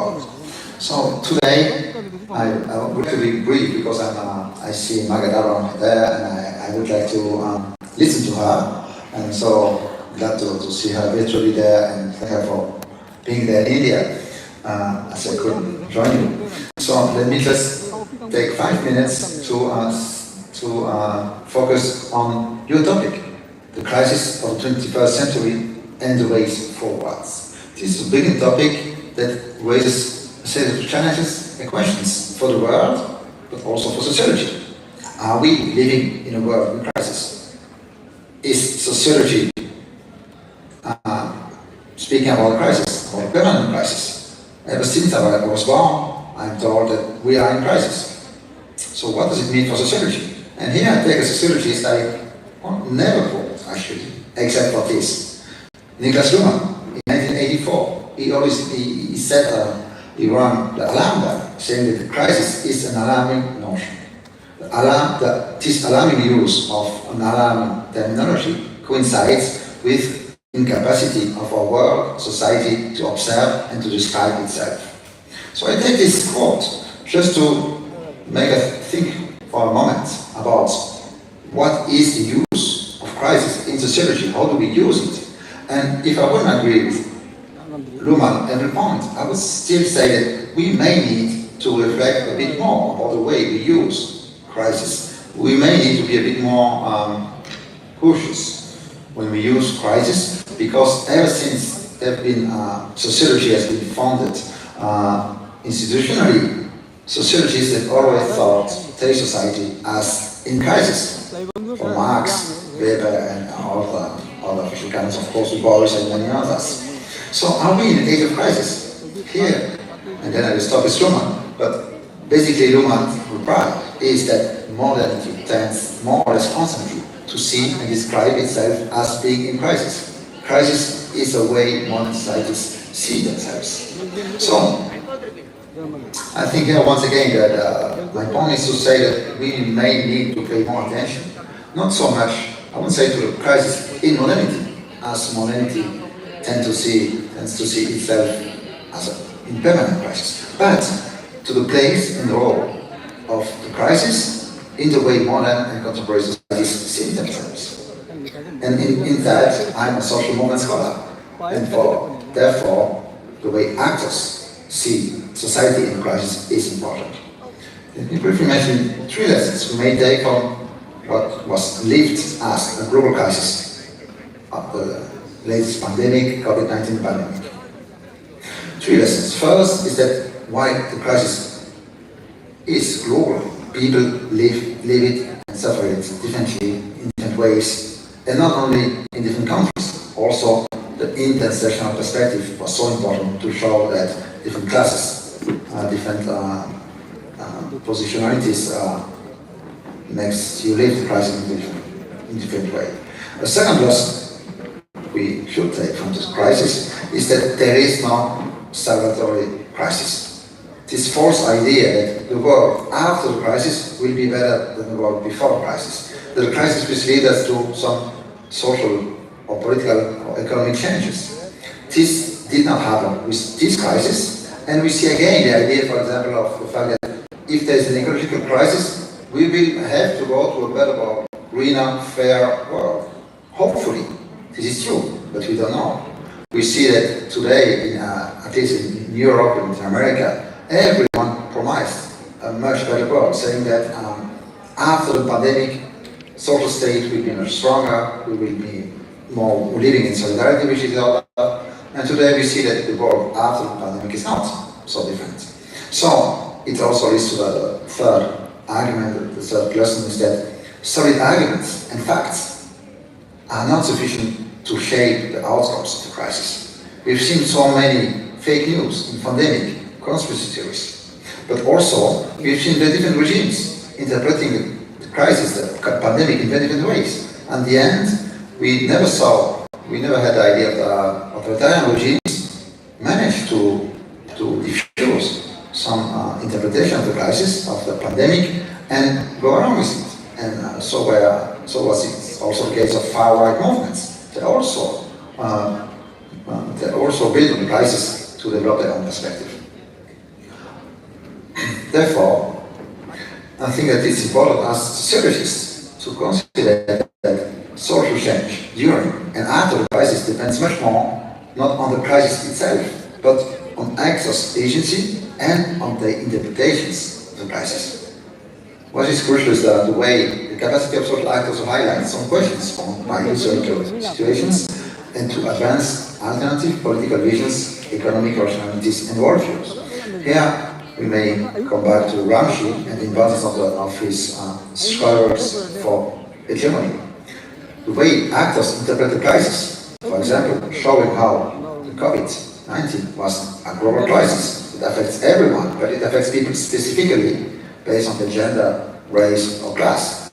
world. So today, I would like to be brief because I see Margaret Aron there, and I would like to listen to her. And so glad to see her virtually there, and thank her for being there in India as I couldn't join you. So let me just take 5 minutes to focus on your topic, the crisis of the 21st century and the ways forward. This is a big topic that raises a set of challenges and questions for the world, but also for sociology. Are we living in a world in crisis? Is sociology speaking about a crisis, about a permanent crisis? Ever since I was born, I'm told that we are in crisis. So what does it mean for sociology? And here I take a sociologist I never quote, actually, except for this. Niklas Luhmann, in 1984, he said, he ran the alarm bell, saying that the crisis is an alarming notion. This alarming use of an alarming terminology coincides with incapacity of our world, society, to observe and to describe itself. So I take this quote just to make us think for a moment about what is the use of crisis in sociology, how do we use it? And if I wouldn't agree with Luhmann at every point, I would still say that we may need to reflect a bit more about the way we use crisis. We may need to be a bit more cautious when we use crisis, because ever since sociology has been founded institutionally, sociologists have always thought today's society as in crisis. From Marx, Weber, and all the official kinds, of course, Du Bois and many others. So are we in an age of crisis? Here, and then I will stop with Luhmann, but basically Luhmann's reply is that modernity tends more or less constantly to see and describe itself as being in crisis. Crisis is a way modern societies see themselves. So, I think here once again that my point is to say that we may need to pay more attention, not so much, I wouldn't say to the crisis in modernity, as modernity tends to see itself as an impermanent crisis, but to the place and the role of the crisis in the way modern and contemporary societies see themselves. And in that, I'm a social movement scholar, and therefore, the way actors see society in crisis is important. Let me briefly mention 3 lessons we may take from what was lived as a global crisis of the latest pandemic, COVID-19 pandemic. 3 lessons. First is that while the crisis is global, people live it and suffer it differently in different ways, and not only in different countries. Also, the intersectional perspective was so important to show that different classes, different positionalities makes you live the crisis in different way. The second lesson we should take from this crisis is that there is no salvatory crisis. This false idea that the world after the crisis will be better than the world before the crisis. That the crisis will lead us to some social or political or economic changes. This did not happen with this crisis, and we see again the idea, for example, of the fact that if there is an ecological crisis, we will have to go to a better, greener, fair world. Hopefully, this is true, but we don't know. We see that today, at least in Europe and in America, everyone promised a much better world, saying that after the pandemic, social state will be much stronger, we will be more living in solidarity, which is all about. And today we see that the world after the pandemic is not so different. So it also leads to the third argument, the third lesson is that solid arguments and facts are not sufficient to shape the outcomes of the crisis. We've seen so many fake news in pandemic, conspiracy theories, but also we've seen the different regimes interpreting the crisis, the pandemic in very different ways. And the end, we never had the idea of the authoritarian regimes managed to diffuse some interpretation of the crisis, of the pandemic, and go along with it. And so was it also the case of far-right movements. They also build on the crisis to develop their own perspective. Therefore, I think that it's important as sociologists to consider that social change during and after the crisis depends much more not on the crisis itself, but on actors' agency and on their interpretations of the crisis. What is crucial is the way the capacity of social actors to highlight some questions on micro-social situations and to advance alternative political visions, economic rationalities, and worldviews. Here, we may come back to Gramsci and the importance of his scholars for hegemony. The way actors interpret the crisis, for example, showing how the COVID-19 was a global crisis. It affects everyone, but it affects people specifically based on the gender, race, or class.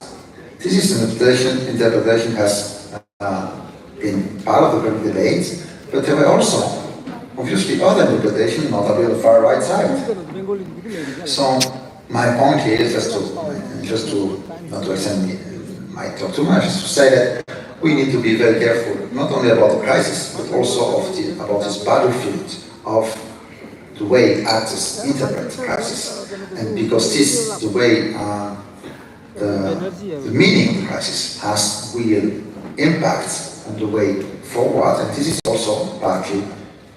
This is interpretation has been part of the public debate, but there were also obviously other interpretations, notably on the far right side. So my point here is just to not to extend my talk too much, is to say that we need to be very careful, not only about the crisis, but also about this battlefield of the way actors interpret the crisis. And because this is the way the meaning of the crisis has real impact on the way forward, and this is also partly,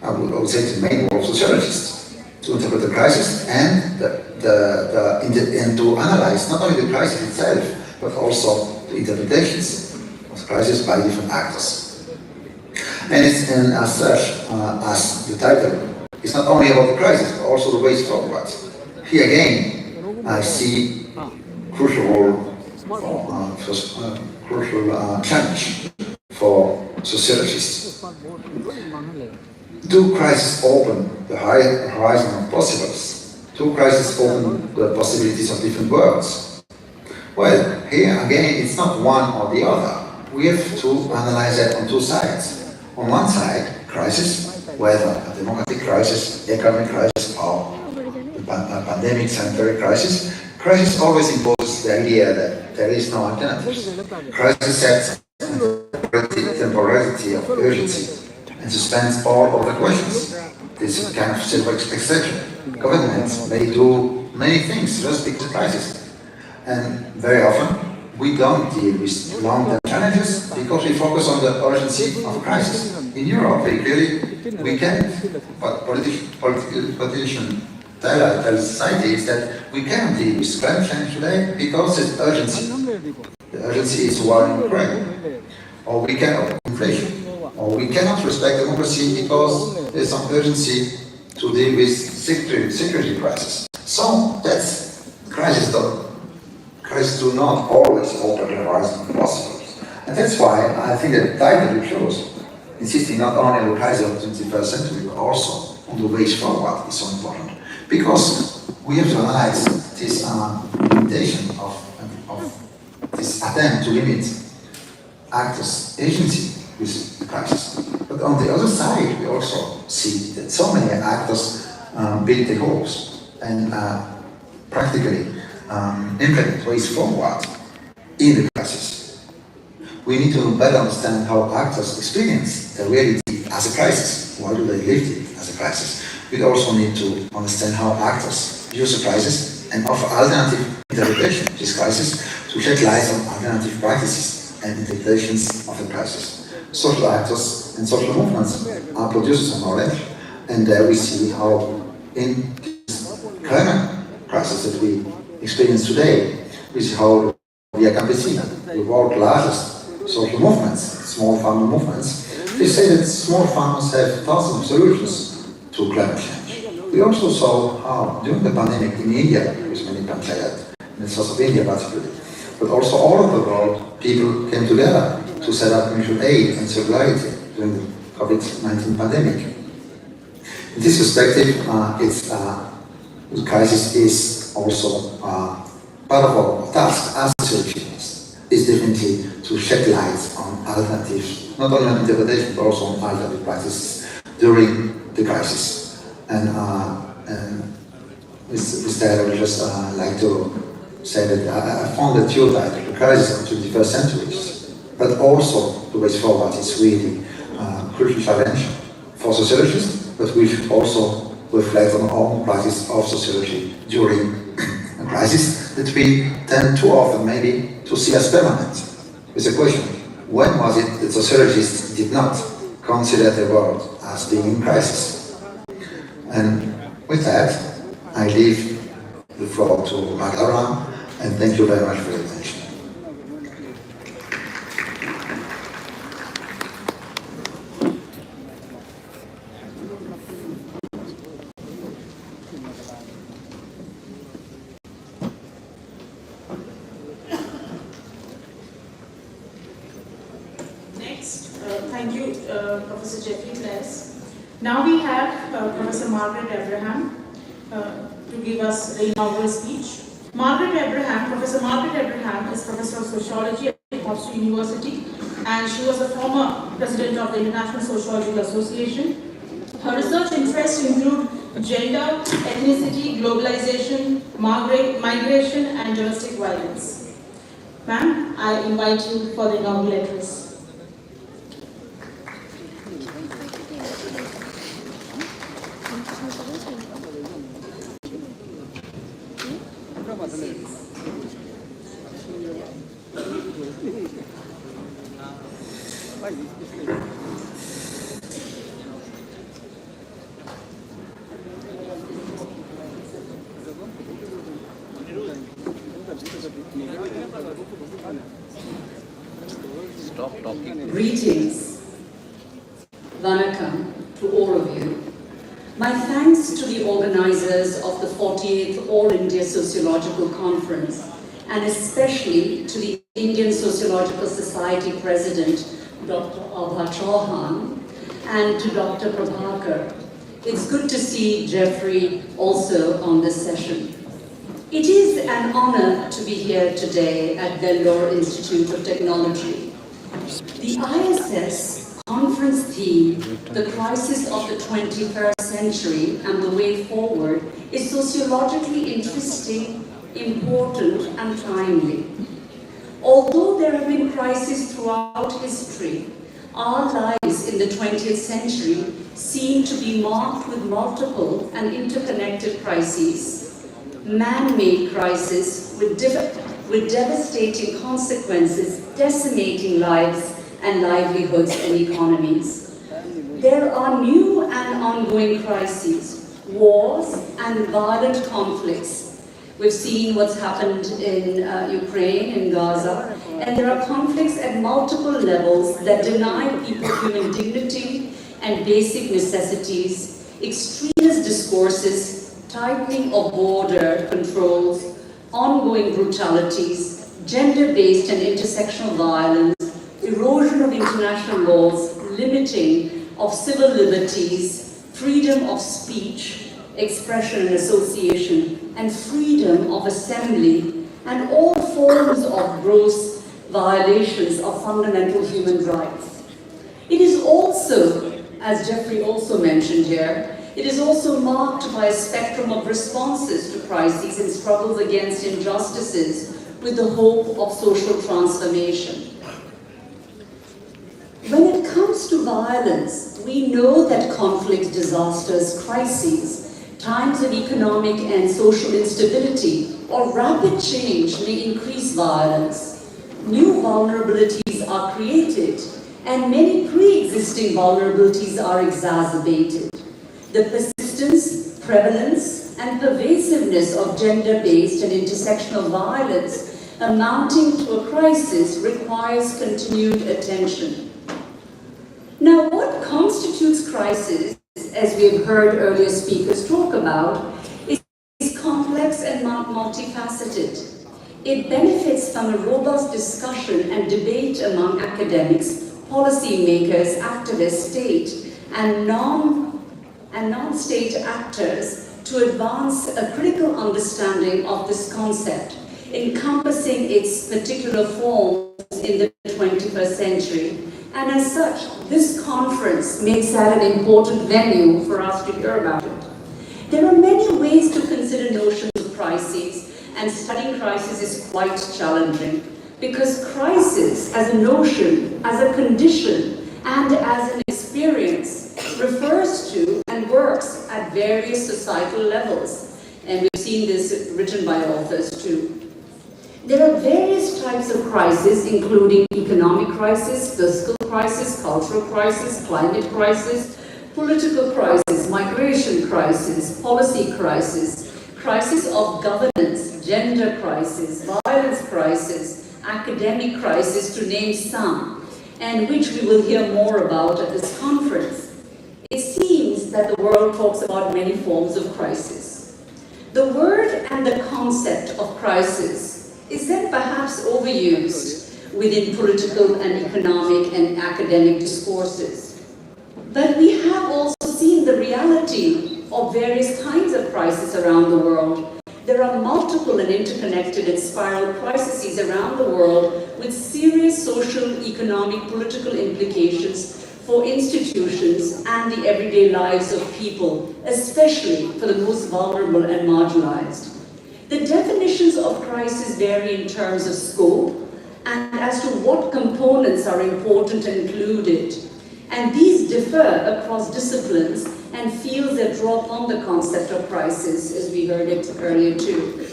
I would say, the main role of sociologists, to interpret the crisis and and to analyze not only the crisis itself, but also the interpretations of the crisis by different actors. And as such, as the title, it's not only about the crisis, but also the ways forward. Here again, I see crucial role for crucial challenge for sociologists. Do crises open the horizon of possibles? Do crises open the possibilities of different worlds? Well, here again, it's not one or the other. We have to analyze that on two sides. On one side, crisis, whether a democratic crisis, economic crisis, or a pandemic sanitary crisis, crisis always imposes the idea that there is no alternative. Crisis sets the temporality of urgency and suspends all of the questions. This is kind of self-exception. Governments may do many things just because of crisis. And very often, we don't deal with long-term challenges because we focus on the urgency of crisis. In Europe, very clearly, we can. But politicians tell society is that we cannot deal with climate change today because it's urgency. The urgency is war in Ukraine, or we cannot inflation, or we cannot respect democracy because there's some urgency to deal with security crisis. So that's crisis. Crises do not always open the horizon of possibles, and that's why I think that the title you chose, insisting not only on the crisis of the 21st century but also on the ways forward, is so important. Because we have to analyze this limitation of this attempt to limit actors' agency with the crisis. But on the other side, we also see that so many actors build the hopes and practically implement ways forward in the crisis. We need to better understand how actors experience the reality as a crisis. Why do they live it as a crisis? We also need to understand how actors use the crisis and offer alternative interpretation of this crisis to shed light on alternative practices and interpretations of the crisis. Social actors and social movements are producers of knowledge, and there we see how in this climate crisis that we experience today, we see how via Campesina, the world's largest social movements, small farmer movements, they say that small farmers have thousands of solutions to climate change. We also saw how during the pandemic in India, with many panchayat, in the south of India particularly, but also all over the world, people came together to set up mutual aid and solidarity during the COVID-19 pandemic. In this perspective, the crisis is also part of our task as sociologists, is definitely to shed light on alternatives, not only on interpretation, but also on alternative practices during the crisis. And with that, I would just like to say that I found that your title, the crisis of the 21st century, but also the ways forward, is really a crucial challenge for sociologists, but we should also reflect on our own practice of sociology during a crisis that we tend too often maybe to see as permanent. With the question, when was it that sociologists did not consider the world as being in crisis? And with that, I leave the floor to Magdalena, and thank you very much for your attention. Thank you, Professor Jeffrey Bless. Now we have Professor Margaret Abraham to give us the inaugural speech. Professor Margaret Abraham is Professor of Sociology at Oxford University, and she was the former President of the International Sociological Association. Her research interests include gender, ethnicity, globalization, migration, and domestic violence. Ma'am, I invite you for the inaugural address. Stop talking. Greetings, Vanakkam, to all of you. My thanks to the organizers of the 48th All India Sociological Conference, and especially to the Indian Sociological Society President, Dr. Abha Chauhan, and to Dr. Prabhakar. It's good to see Jeffrey also on this session. It is an honor to be here today at Vellore Institute of Technology. The ISS conference theme, The Crisis of the 21st Century and the Way Forward, is sociologically interesting, important, and timely. Although there have been crises throughout history, our lives in the 20th century seem to be marked with multiple and interconnected crises. Man-made crises with devastating consequences, decimating lives and livelihoods and economies. There are new and ongoing crises, wars and violent conflicts. We've seen what's happened in Ukraine, in Gaza, and there are conflicts at multiple levels that deny people human dignity and basic necessities, extremist discourses, tightening of border controls, ongoing brutalities, gender-based and intersectional violence, erosion of international laws, limiting of civil liberties, freedom of speech, expression and association, and freedom of assembly, and all forms of gross violations of fundamental human rights. It is also, as Jeffrey also mentioned here, it is also marked by a spectrum of responses to crises and struggles against injustices with the hope of social transformation. When it comes to violence, we know that conflicts, disasters, crises, times of economic and social instability or rapid change may increase violence. New vulnerabilities are created, and many pre-existing vulnerabilities are exacerbated. The persistence, prevalence, and pervasiveness of gender-based and intersectional violence amounting to a crisis requires continued attention. Now, what constitutes crisis, as we have heard earlier speakers talk about, is complex and multifaceted. It benefits from a robust discussion and debate among academics, policymakers, activists, state, and non-state actors to advance a critical understanding of this concept, encompassing its particular forms in the 21st century. And as such, this conference makes that an important venue for us to hear about it. There are many ways to consider notions of crises, and studying crisis is quite challenging, because crisis as a notion, as a condition, and as an experience refers to and works at various societal levels. And we've seen this written by authors too. There are various types of crises, including economic crisis, fiscal crisis, cultural crisis, climate crisis, political crisis, migration crisis, policy crisis, crisis of governance, gender crisis, violence crisis, academic crisis, to name some, and which we will hear more about at this conference. It seems that the world talks about many forms of crisis. The word and the concept of crisis is then perhaps overused within political and economic and academic discourses. But we have also seen the reality of various kinds of crises around the world. There are multiple and interconnected and spiral crises around the world with serious social, economic, political implications for institutions and the everyday lives of people, especially for the most vulnerable and marginalized. The definitions of crisis vary in terms of scope and as to what components are important and included. And these differ across disciplines and fields that draw upon the concept of crisis, as we heard it earlier too.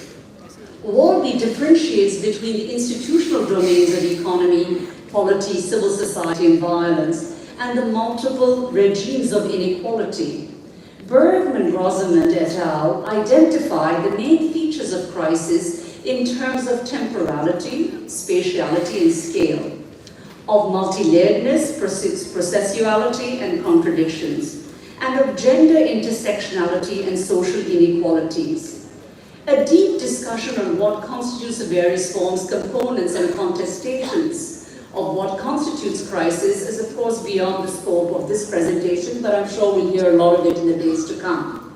Waldby differentiates between the institutional domains of economy, polity, civil society, and violence, and the multiple regimes of inequality. Bergman, Rosamond et al. Identify the main features of crisis in terms of temporality, spatiality, and scale, of multi-layeredness, processuality, and contradictions, and of gender intersectionality and social inequalities. A deep discussion on what constitutes the various forms, components, and contestations of what constitutes crisis is of course beyond the scope of this presentation, but I'm sure we'll hear a lot of it in the days to come.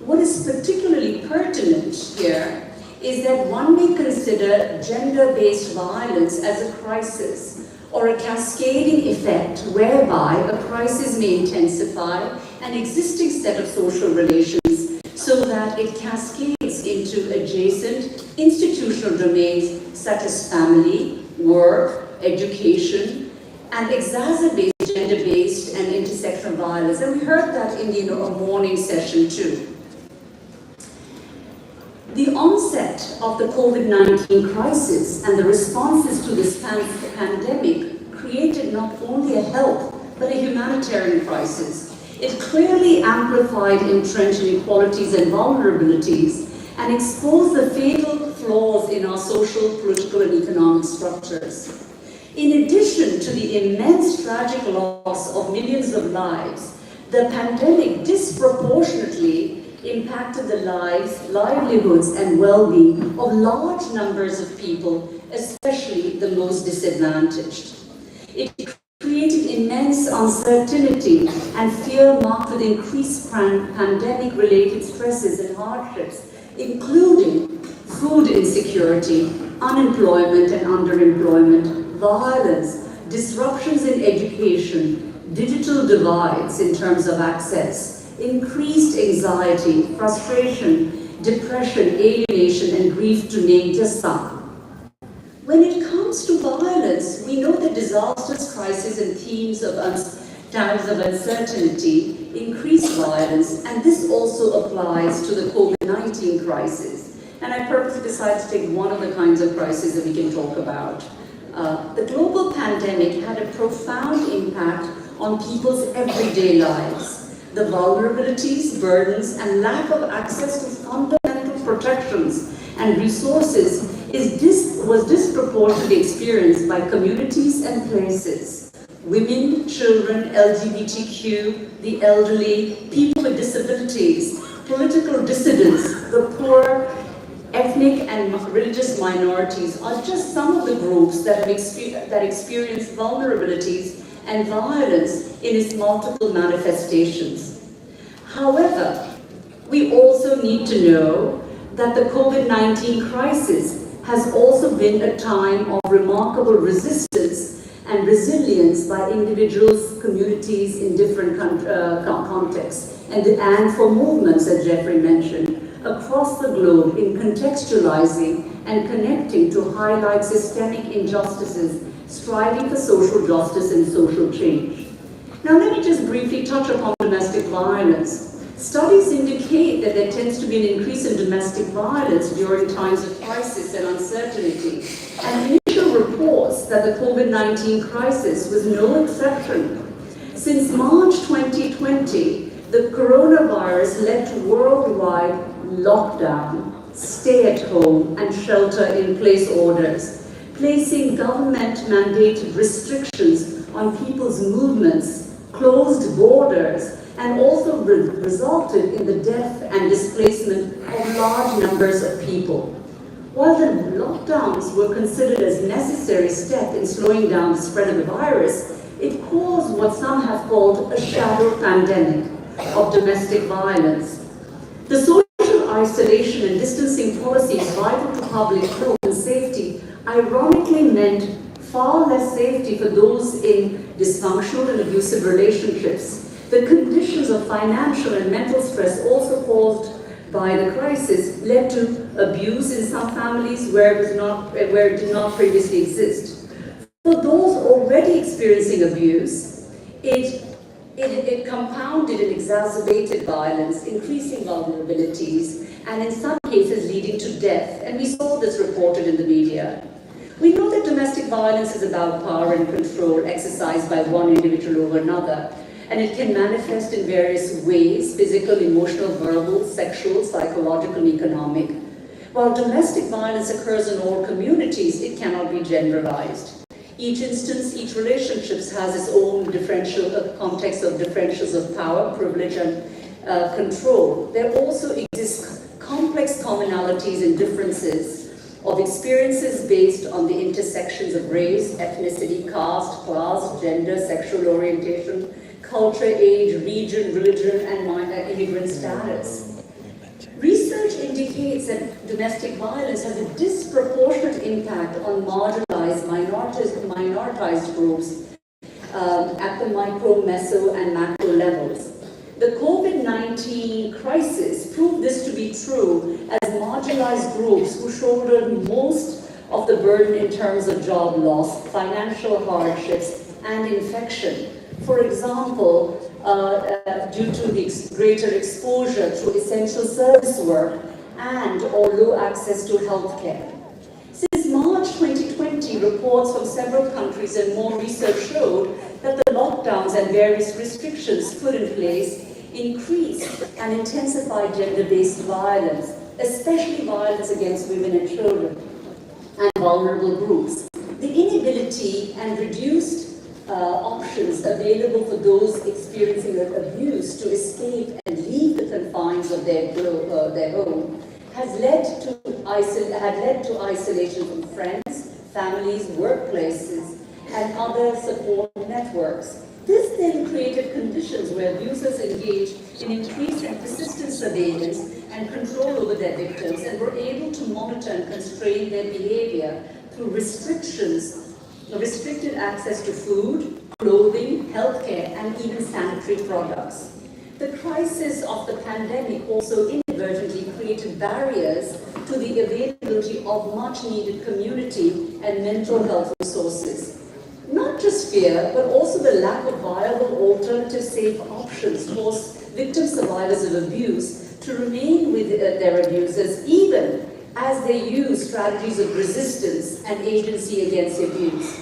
What is particularly pertinent here is that one may consider gender-based violence as a crisis or a cascading effect whereby a crisis may intensify an existing set of social relations so that it cascades into adjacent institutional domains such as family, work, education, and exacerbates gender-based and intersectional violence. And we heard that in the morning session too. The onset of the COVID-19 crisis and the responses to this pandemic created not only a health, but a humanitarian crisis. It clearly amplified entrenched inequalities and vulnerabilities and exposed the fatal flaws in our social, political, and economic structures. In addition to the immense tragic loss of millions of lives, the pandemic disproportionately impacted the lives, livelihoods, and well-being of large numbers of people, especially the most disadvantaged. It created immense uncertainty and fear marked with increased pandemic-related stresses and hardships, including food insecurity, unemployment and underemployment, violence, disruptions in education, digital divides in terms of access, increased anxiety, frustration, depression, alienation, and grief, to name just some. When it comes to violence, we know that disasters, crises, and times of uncertainty increase violence, and this also applies to the COVID-19 crisis. And I purposely decided to take one of the kinds of crises that we can talk about. The global pandemic had a profound impact on people's everyday lives. The vulnerabilities, burdens, and lack of access to fundamental protections and resources was disproportionately experienced by communities and places. Women, children, LGBTQ, the elderly, people with disabilities, political dissidents, the poor, ethnic and religious minorities are just some of the groups that experience vulnerabilities and violence in its multiple manifestations. However, we also need to know that the COVID-19 crisis has also been a time of remarkable resistance and resilience by individuals, communities in different contexts, and for movements, as Jeffrey mentioned, across the globe in contextualizing and connecting to highlight systemic injustices, striving for social justice and social change. Now let me just briefly touch upon domestic violence. Studies indicate that there tends to be an increase in domestic violence during times of crisis and uncertainty. And initial reports that the COVID-19 crisis was no exception. Since March 2020, the coronavirus led to worldwide lockdown, stay-at-home, and shelter-in-place orders, placing government-mandated restrictions on people's movements, closed borders, and also resulted in the death and displacement of large numbers of people. While the lockdowns were considered as a necessary step in slowing down the spread of the virus, it caused what some have called a shadow pandemic of domestic violence. The social isolation and distancing policies vital to public health and safety ironically meant far less safety for those in dysfunctional and abusive relationships. The conditions of financial and mental stress also caused by the crisis led to abuse in some families where it did not previously exist. For those already experiencing abuse, it compounded and exacerbated violence, increasing vulnerabilities, and in some cases leading to death. And we saw this reported in the media. We know that domestic violence is about power and control exercised by one individual over another. And it can manifest in various ways: physical, emotional, verbal, sexual, psychological, and economic. While domestic violence occurs in all communities, it cannot be generalized. Each instance, each relationship has its own differential context of differentials of power, privilege, and control. There also exist complex commonalities and differences of experiences based on the intersections of race, ethnicity, caste, class, gender, sexual orientation, culture, age, region, religion, and immigrant status. Research indicates that domestic violence has a disproportionate impact on marginalized, minoritized groups at the micro, meso, and macro levels. The COVID-19 crisis proved this to be true, as marginalized groups who shouldered most of the burden in terms of job loss, financial hardships, and infection. For example, due to the greater exposure to essential service work and or low access to healthcare. Since March 2020, reports from several countries and more research showed that the lockdowns and various restrictions put in place increased and intensified gender-based violence, especially violence against women and children and vulnerable groups. The inability and reduced options available for those experiencing abuse to escape and leave the confines of their home had led to isolation from friends, families, workplaces, and other support networks. This then created conditions where abusers engaged in increased and persistent surveillance and control over their victims, and were able to monitor and constrain their behavior through restricted access to food, clothing, healthcare, and even sanitary products. The crisis of the pandemic also inadvertently created barriers to the availability of much-needed community and mental health resources. Not just fear, but also the lack of viable alternative safe options forced victim survivors of abuse to remain with their abusers, even as they use strategies of resistance and agency against abuse.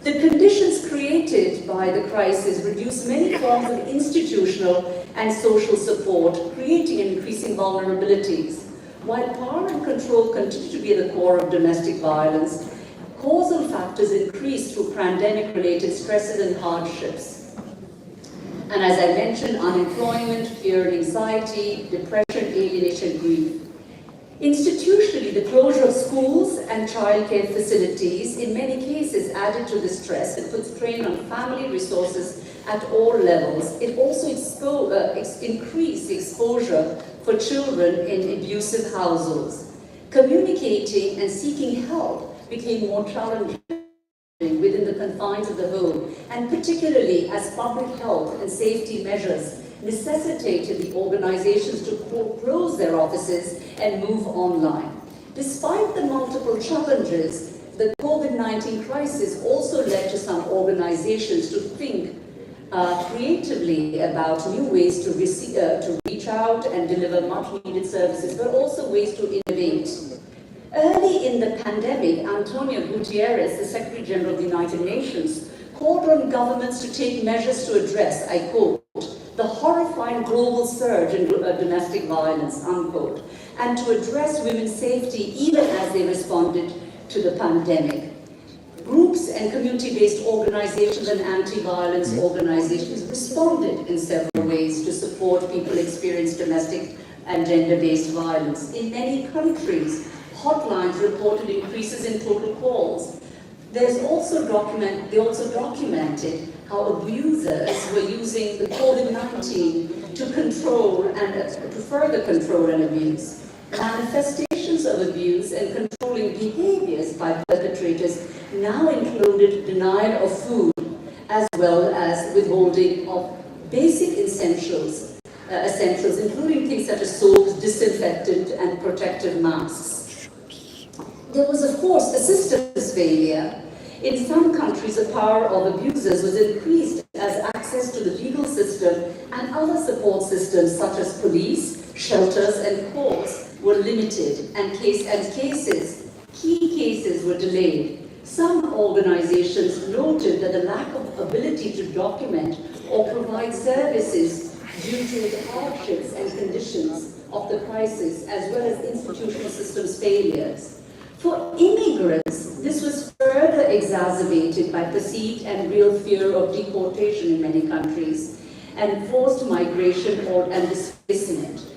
The conditions created by the crisis reduced many forms of institutional and social support, creating and increasing vulnerabilities. While power and control continue to be at the core of domestic violence, causal factors increase through pandemic-related stresses and hardships. And as I mentioned, unemployment, fear and anxiety, depression, alienation, grief. Institutionally, the closure of schools and childcare facilities in many cases added to the stress and put strain on family resources at all levels. It also increased exposure for children in abusive households. Communicating and seeking help became more challenging within the confines of the home, and particularly as public health and safety measures necessitated the organizations to close their offices and move online. Despite the multiple challenges, the COVID-19 crisis also led to some organizations to think creatively about new ways to reach reach out and deliver much needed services, but also ways to innovate. Early in the pandemic, Antonio Guterres, the Secretary General of the United Nations, called on governments to take measures to address, I quote, the horrifying global surge in domestic violence, unquote, and to address women's safety even as they responded to the pandemic. Groups and community-based organizations and anti-violence organizations responded in several ways to support people experiencing domestic and gender-based violence. In many countries, hotlines reported increases in total calls. They also documented how abusers were using the COVID-19 to control and to further control and abuse. Manifestations of abuse and controlling behaviors by perpetrators now included denial of food as well as withholding of basic essentials, including things such as soaps, disinfectant and protective masks. There was, of course, a systems failure. In some countries, the power of abusers was increased as access to the legal system and other support systems such as police, shelters and courts were limited and key cases were delayed. Some organizations noted that the lack of ability to document or provide services due to the hardships and conditions of the crisis, as well as institutional systems failures. For immigrants, this was further exacerbated by perceived and real fear of deportation in many countries and forced migration and displacement.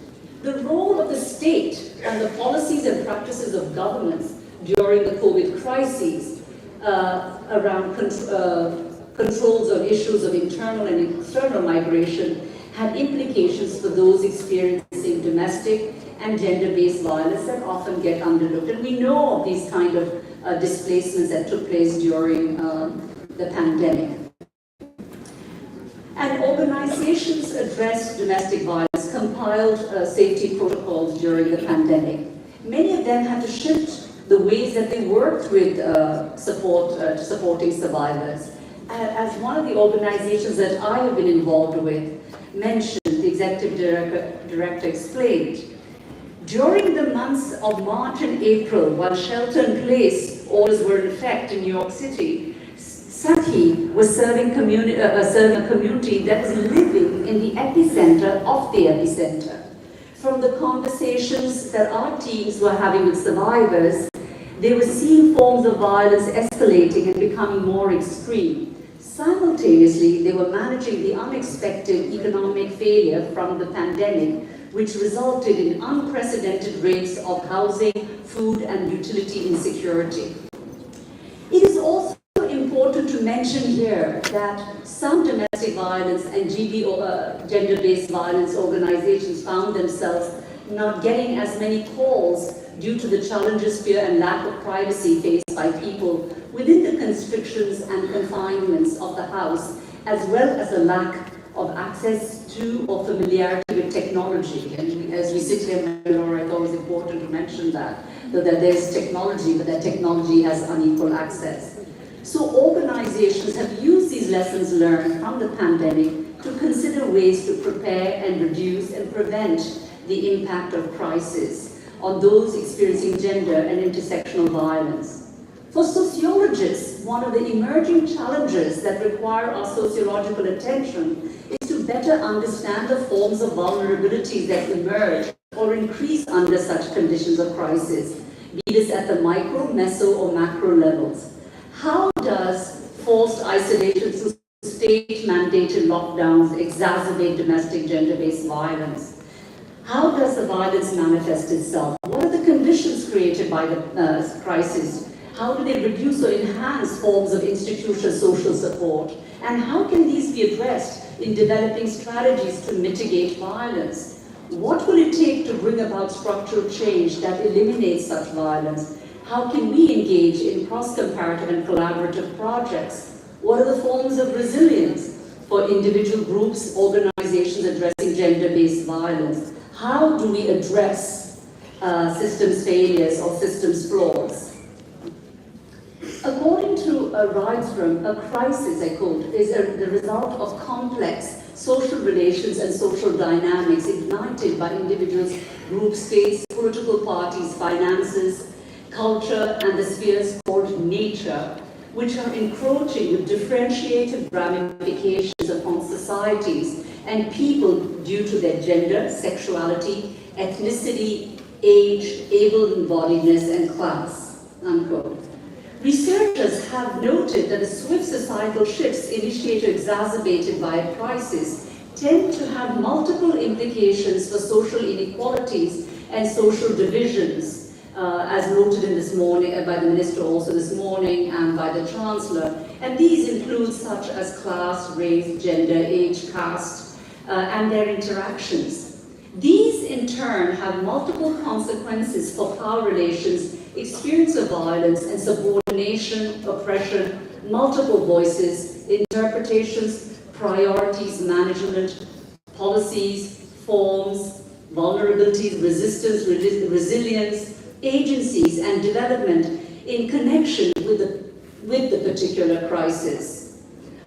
The role of the state and the policies and practices of governments during the COVID crises around controls of issues of internal and external migration had implications for those experiencing domestic and gender-based violence that often get underlooked. And we know of these kind of displacements that took place during the pandemic. And organizations addressed domestic violence, compiled safety protocols during the pandemic. Many of them had to shift the ways that they worked with supporting survivors. As one of the organizations that I have been involved with mentioned, the executive director explained, during the months of March and April, while shelter-in-place orders were in effect in New York City, Saki was serving a community that was living in the epicenter of the epicenter. From the conversations that our teams were having with survivors, they were seeing forms of violence escalating and becoming more extreme. Simultaneously, they were managing the unexpected economic failure from the pandemic, which resulted in unprecedented rates of housing, food, and utility insecurity. It is also important to mention here that some domestic violence and gender-based violence organizations found themselves not getting as many calls due to the challenges, fear, and lack of privacy faced by people within the constrictions and confinements of the house, as well as a lack of access to or familiarity with technology. And as we sit here, Laura, I thought it was important to mention that there's technology, but that technology has unequal access. So organizations have used these lessons learned from the pandemic to consider ways to prepare and reduce and prevent the impact of crisis on those experiencing gender and intersectional violence. For sociologists, one of the emerging challenges that require our sociological attention is to better understand the forms of vulnerabilities that emerge or increase under such conditions of crisis, be this at the micro, meso, or macro levels. How does forced isolation through state-mandated lockdowns exacerbate domestic gender-based violence? How does the violence manifest itself? What are the conditions created by the crisis? How do they reduce or enhance forms of institutional social support? And how can these be addressed in developing strategies to mitigate violence? What will it take to bring about structural change that eliminates such violence? How can we engage in cross-comparative and collaborative projects? What are the forms of resilience for individual groups, organizations addressing gender-based violence? How do we address systems failures or systems flaws? According to Rydstrom, a crisis, I quote, is the result of complex social relations and social dynamics ignited by individuals, groups, states, political parties, finances, culture, and the spheres called nature, which are encroaching with differentiated ramifications upon societies and people due to their gender, sexuality, ethnicity, age, able-bodiedness, and class, unquote. Researchers have noted that the swift societal shifts initiated or exacerbated by a crisis tend to have multiple implications for social inequalities and social divisions, as noted in this morning by the Minister also this morning and by the Chancellor. And these include such as class, race, gender, age, caste, and their interactions. These in turn have multiple consequences for power relations, experience of violence and subordination, oppression, multiple voices, interpretations, priorities, management, policies, forms, vulnerabilities, resistance, resilience, agencies, and development in connection with the particular crisis.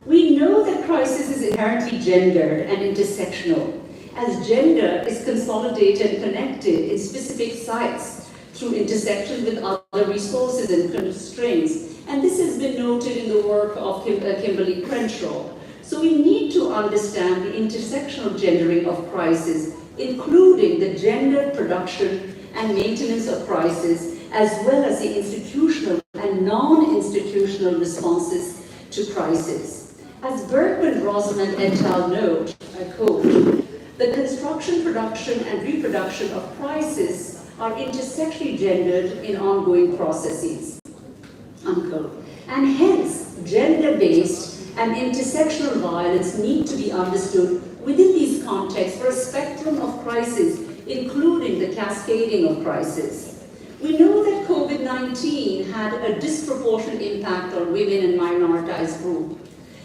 We know that crisis is inherently gendered and intersectional, as gender is consolidated and connected in specific sites through intersection with other resources and constraints. And this has been noted in the work of Kimberly Crenshaw. So we need to understand the intersectional gendering of crisis, including the gendered production and maintenance of crisis, as well as the institutional and non-institutional responses to crisis. As Bergman, Rosamond et al. Note, I quote, "The construction, production, and reproduction of crisis are intersectionally gendered in ongoing processes," unquote. And hence, gender-based and intersectional violence need to be understood within these contexts for a spectrum of crisis, including the cascading of crisis. We know that COVID-19 had a disproportionate impact on women and minoritized groups,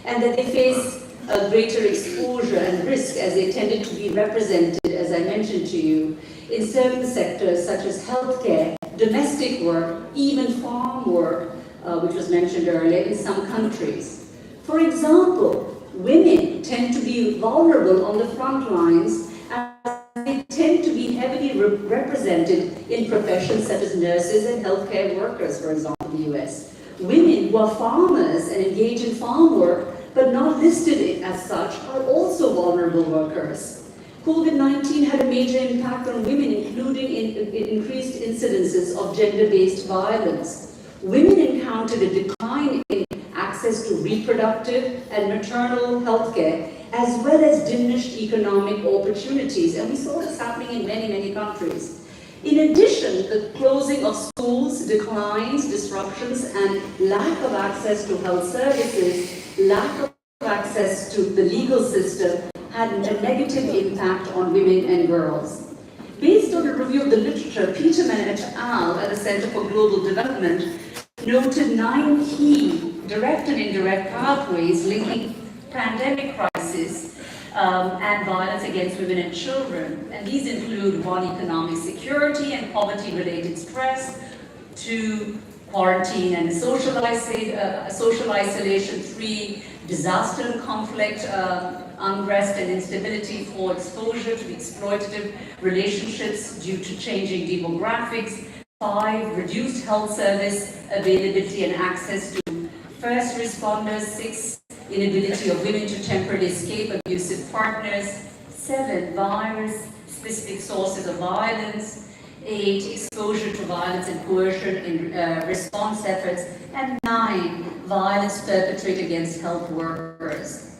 and that they face a greater exposure and risk as they tended to be represented, as I mentioned to you, in certain sectors such as healthcare, domestic work, even farm work, which was mentioned earlier in some countries. For example, women tend to be vulnerable on the front lines, as they tend to be heavily represented in professions such as nurses and healthcare workers, for example, in the US. Women who are farmers and engage in farm work, but not listed as such, are also vulnerable workers. COVID-19 had a major impact on women, including increased incidences of gender-based violence. Women encountered a decline in access to reproductive and maternal health care, as well as diminished economic opportunities. And we saw this happening in many, many countries. In addition, the closing of schools, declines, disruptions, and lack of access to health services, lack of access to the legal system had a negative impact on women and girls. Based on a review of the literature, Peterman et al. At the Center for Global Development noted 9 key direct and indirect pathways linking pandemic crisis and violence against women and children. And these include 1, economic security and poverty-related stress, 2, quarantine and social isolation, 3, disaster and conflict, unrest and instability, 4, exposure to exploitative relationships due to changing demographics, 5, reduced health service availability and access to first responders, 6, inability of women to temporarily escape abusive partners, 7, virus-specific sources of violence, 8, exposure to violence and coercion in response efforts, and 9, violence perpetrated against health workers.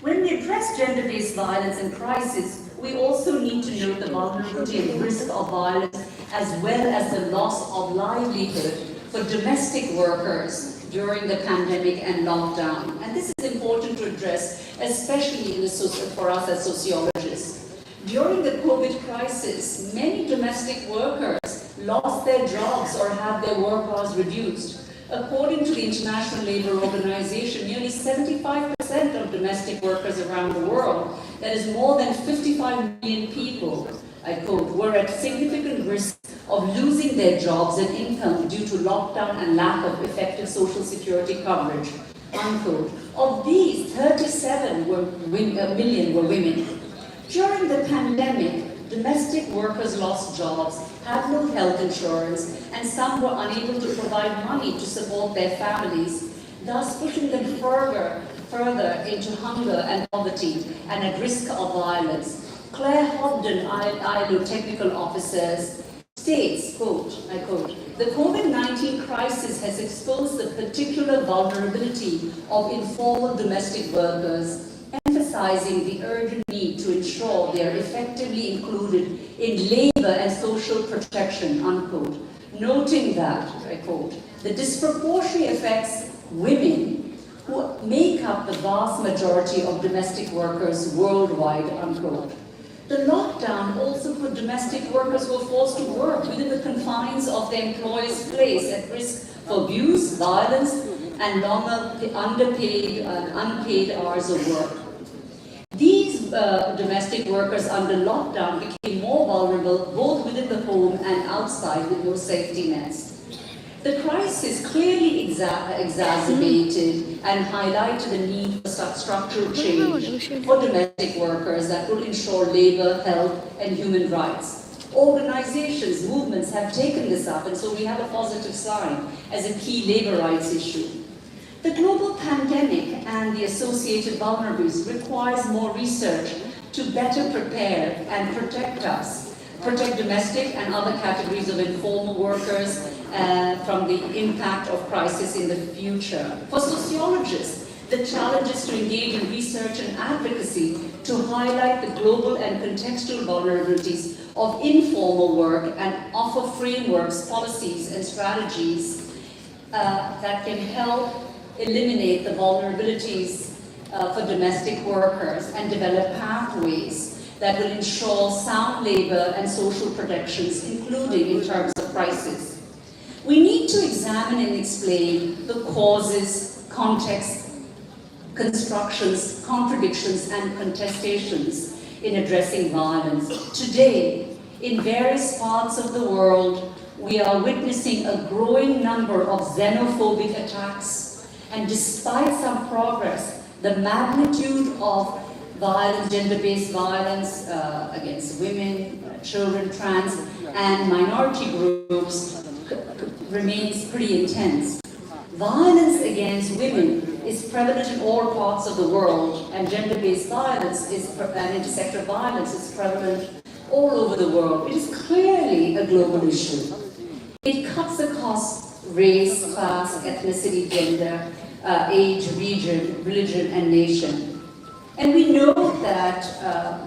When we address gender-based violence and crisis, we also need to note the vulnerability and risk of violence, as well as the loss of livelihood for domestic workers during the pandemic and lockdown. And this is important to address, especially for us as sociologists. During the COVID crisis, many domestic workers lost their jobs or had their work hours reduced. According to the International Labour Organization, nearly 75% of domestic workers around the world, that is more than 55 million people, I quote, were at significant risk of losing their jobs and income due to lockdown and lack of effective social security coverage, unquote, Of these, 37 million were women. During the pandemic, domestic workers lost jobs, had no health insurance, and some were unable to provide money to support their families, thus pushing them further into hunger and poverty and at risk of violence. Claire Hobden, ILO technical officers, states, quote, I quote, "The COVID-19 crisis has exposed the particular vulnerability of informal domestic workers, emphasizing the urgent need to ensure they are effectively included in labor and social protection," unquote. Noting that, I quote, "the disproportionately affects women who make up the vast majority of domestic workers worldwide," unquote. The lockdown also put domestic workers who were forced to work within the confines of their employer's place at risk for abuse, violence, and longer underpaid and unpaid hours of work. These domestic workers under lockdown became more vulnerable both within the home and outside with no safety nets. The crisis clearly exacerbated and highlighted the need for structural change for domestic workers that will ensure labor, health, and human rights. Organizations, movements have taken this up, and so we have a positive sign as a key labor rights issue. The global pandemic and the associated vulnerabilities requires more research to better prepare and protect us, protect domestic and other categories of informal workers from the impact of crisis in the future. For sociologists, the challenge is to engage in research and advocacy to highlight the global and contextual vulnerabilities of informal work and offer frameworks, policies, and strategies that can help eliminate the vulnerabilities for domestic workers and develop pathways that will ensure sound labor and social protections, including in terms of crisis. We need to examine and explain the causes, context, constructions, contradictions, and contestations in addressing violence. Today, in various parts of the world, we are witnessing a growing number of xenophobic attacks, and despite some progress, the magnitude of violence, gender-based violence against women, children, trans, and minority groups remains pretty intense. Violence against women is prevalent in all parts of the world, and gender-based violence and intersectoral violence is prevalent all over the world. It is clearly a global issue. It cuts across race, class, ethnicity, gender, age, region, religion, and nation. And we know that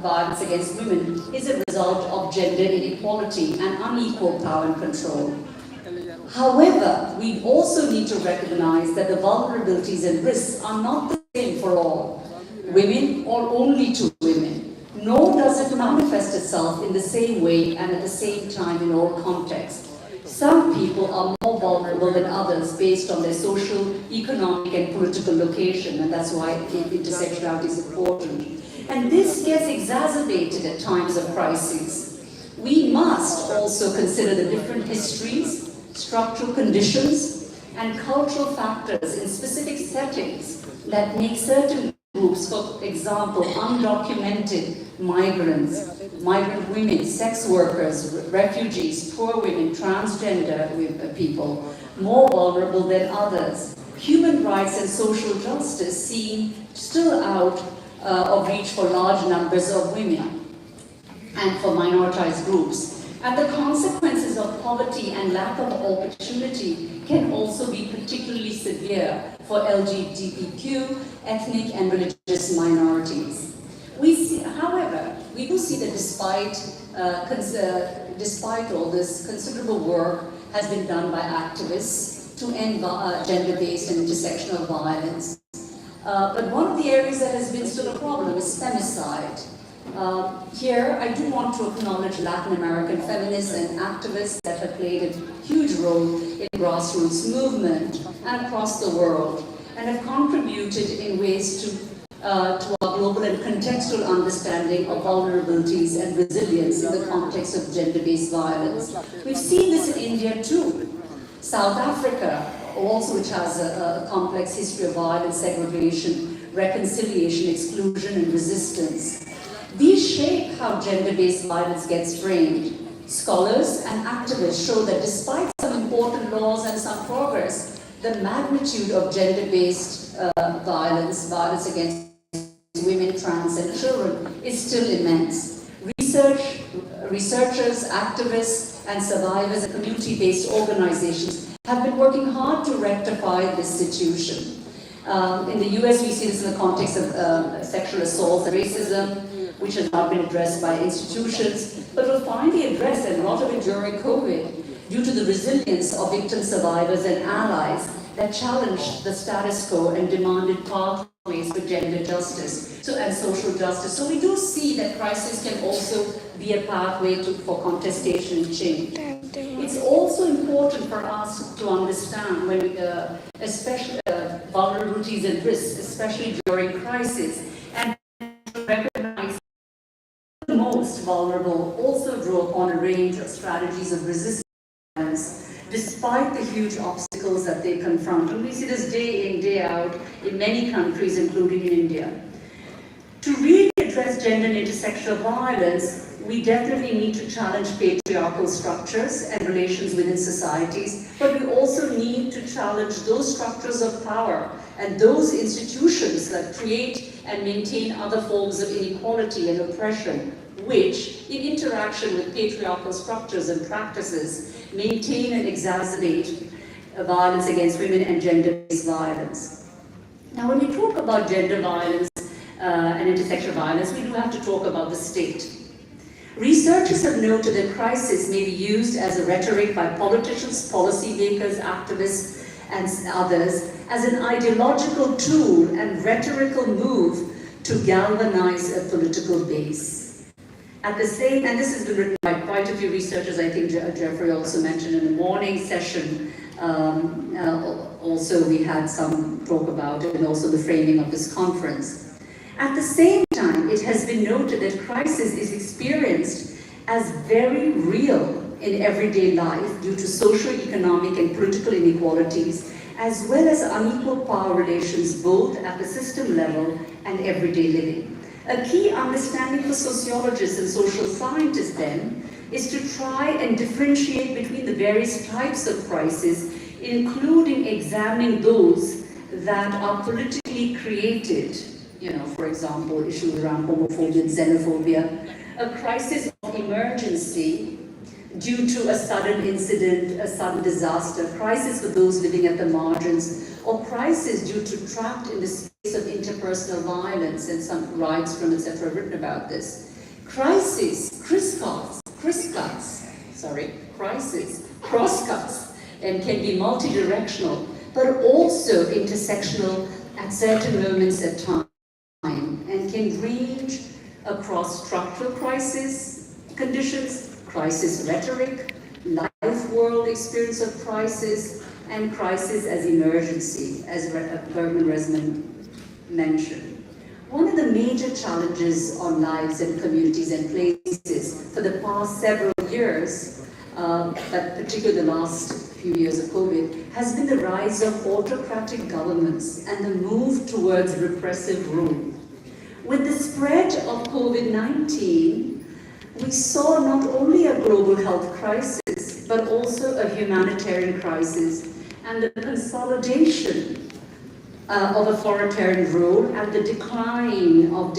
violence against women is a result of gender inequality and unequal power and control. However, we also need to recognize that the vulnerabilities and risks are not the same for all women or only to women, nor does it manifest itself in the same way and at the same time in all contexts. Some people are more vulnerable than others based on their social, economic, and political location, and that's why intersectionality is important. And this gets exacerbated at times of crisis. We must also consider the different histories, structural conditions, and cultural factors in specific settings that make certain groups, for example, undocumented migrants, migrant women, sex workers, refugees, poor women, transgender people, more vulnerable than others. Human rights and social justice seem still out of reach for large numbers of women and for minoritized groups. And the consequences of poverty and lack of opportunity can also be particularly severe for LGBTQ, ethnic and religious minorities. We see, however, we do see that despite all this, considerable work has been done by activists to end gender-based and intersectional violence. But one of the areas that has been still a problem is femicide. Here, I do want to acknowledge Latin American feminists and activists that have played a huge role in grassroots movement and across the world, and have contributed in ways to our global and contextual understanding of vulnerabilities and resilience in the context of gender-based violence. We've seen this in India too. South Africa also which has a complex history of violence, segregation, reconciliation, exclusion, and resistance. These shape how gender-based violence gets framed. Scholars and activists show that despite some important laws and some progress, the magnitude of gender-based violence against women, trans, and children is still immense. Researchers, activists, and survivors and community-based organizations have been working hard to rectify this situation. In the US, we see this in the context of sexual assault and racism, which has not been addressed by institutions, but will finally address, and a lot of it during COVID, due to the resilience of victim survivors and allies that challenged the status quo and demanded pathways for gender justice and social justice. So we do see that crisis can also be a pathway for contestation and change. It's also important for us to understand when especially vulnerabilities and risks, especially during crisis, and to recognize the most vulnerable also draw upon a range of strategies of resistance despite the huge obstacles that they confront. And we see this day in, day out in many countries, including in India. To really address gender and intersectional violence, we definitely need to challenge patriarchal structures and relations within societies, but we also need to challenge those structures of power and those institutions that create and maintain other forms of inequality and oppression, which, in interaction with patriarchal structures and practices, maintain and exacerbate violence against women and gender-based violence. Now, when we talk about gender violence and intersectional violence, we do have to talk about the state. Researchers have noted that crisis may be used as a rhetoric by politicians, policymakers, activists, and others as an ideological tool and rhetorical move to galvanize a political base. At the same, and this has been written by quite a few researchers, I think Jeffrey also mentioned in the morning session, also we had some talk about it, and also the framing of this conference. At the same time, it has been noted that crisis is experienced as very real in everyday life due to socio-economic and political inequalities, as well as unequal power relations both at the system level and everyday living. A key understanding for sociologists and social scientists then is to try and differentiate between the various types of crisis, including examining those that are politically created. For example, issues around homophobia and xenophobia, a crisis of emergency due to a sudden incident, a sudden disaster, crisis for those living at the margins, or crisis due to trapped in the space of interpersonal violence, and some rights from etc. have written about this. Crisis, crosscuts, and can be multidirectional, but also intersectional at certain moments of time, and can range across structural crisis conditions, crisis rhetoric, life world experience of crisis, and crisis as emergency, as Bergman Resman mentioned. One of the major challenges on lives and communities and places for the past several years, but particularly the last few years of COVID, has been the rise of autocratic governments and the move towards repressive rule. With the spread of COVID-19, we saw not only a global health crisis, but also a humanitarian crisis and the consolidation of authoritarian rule and the decline of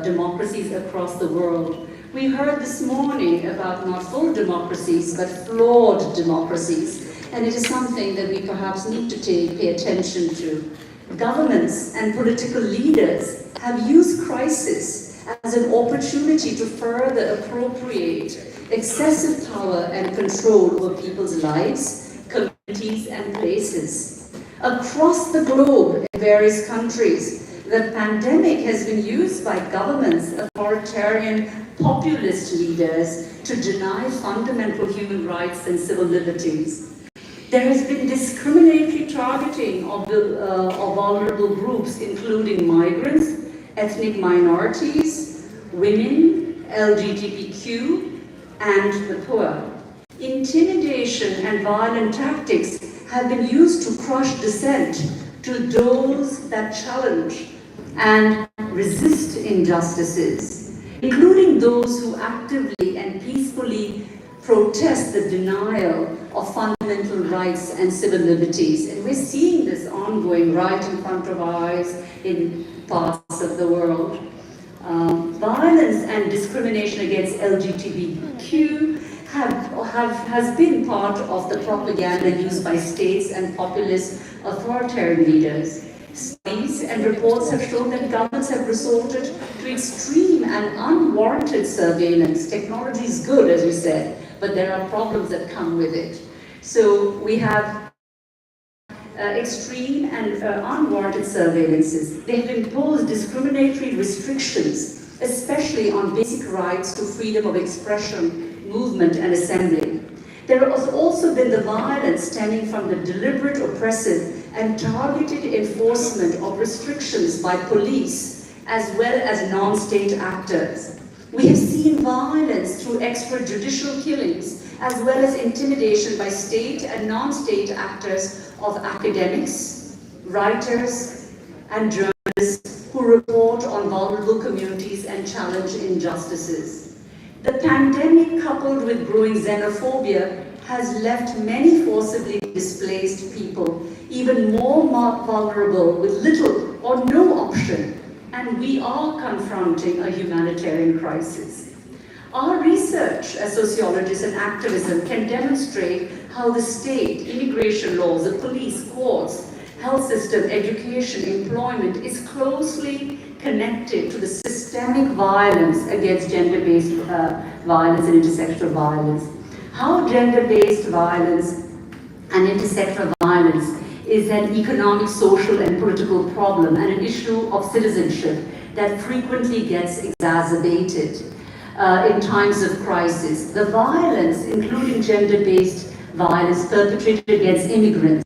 democracies across the world. We heard this morning about not full democracies, but flawed democracies, and it is something that we perhaps need to pay attention to. Governments and political leaders have used crisis as an opportunity to further appropriate excessive power and control over people's lives, communities, and places. Across the globe, in various countries, the pandemic has been used by governments, authoritarian, populist leaders to deny fundamental human rights and civil liberties. There has been discriminatory targeting of vulnerable groups, including migrants, ethnic minorities, women, LGBTQ, and the poor. Intimidation and violent tactics have been used to crush dissent, to those that challenge and resist injustices, including those who actively and peacefully protest the denial of fundamental rights and civil liberties. And we're seeing this ongoing right in front of our eyes in parts of the world. Violence and discrimination against LGBTQ has been part of the propaganda used by states and populist authoritarian leaders. Studies and reports have shown that governments have resorted to extreme and unwarranted surveillance. Technology is good, as we said, but there are problems that come with it. So we have extreme and unwarranted surveillances. They have imposed discriminatory restrictions, especially on basic rights to freedom of expression, movement, and assembly. There has also been the violence stemming from the deliberate, oppressive, and targeted enforcement of restrictions by police, as well as non-state actors. We have seen violence through extrajudicial killings, as well as intimidation by state and non-state actors of academics, writers, and journalists who report on vulnerable communities and challenge injustices. The pandemic, coupled with growing xenophobia, has left many forcibly displaced people even more vulnerable with little or no option, and we are confronting a humanitarian crisis. Our research as sociologists and activism can demonstrate how the state, immigration laws, the police, courts, health system, education, employment is closely connected to the systemic violence against gender-based violence and intersectional violence. How gender-based violence and intersectional violence is an economic, social, and political problem and an issue of citizenship that frequently gets exacerbated in times of crisis. The violence, including gender-based violence perpetrated against immigrants,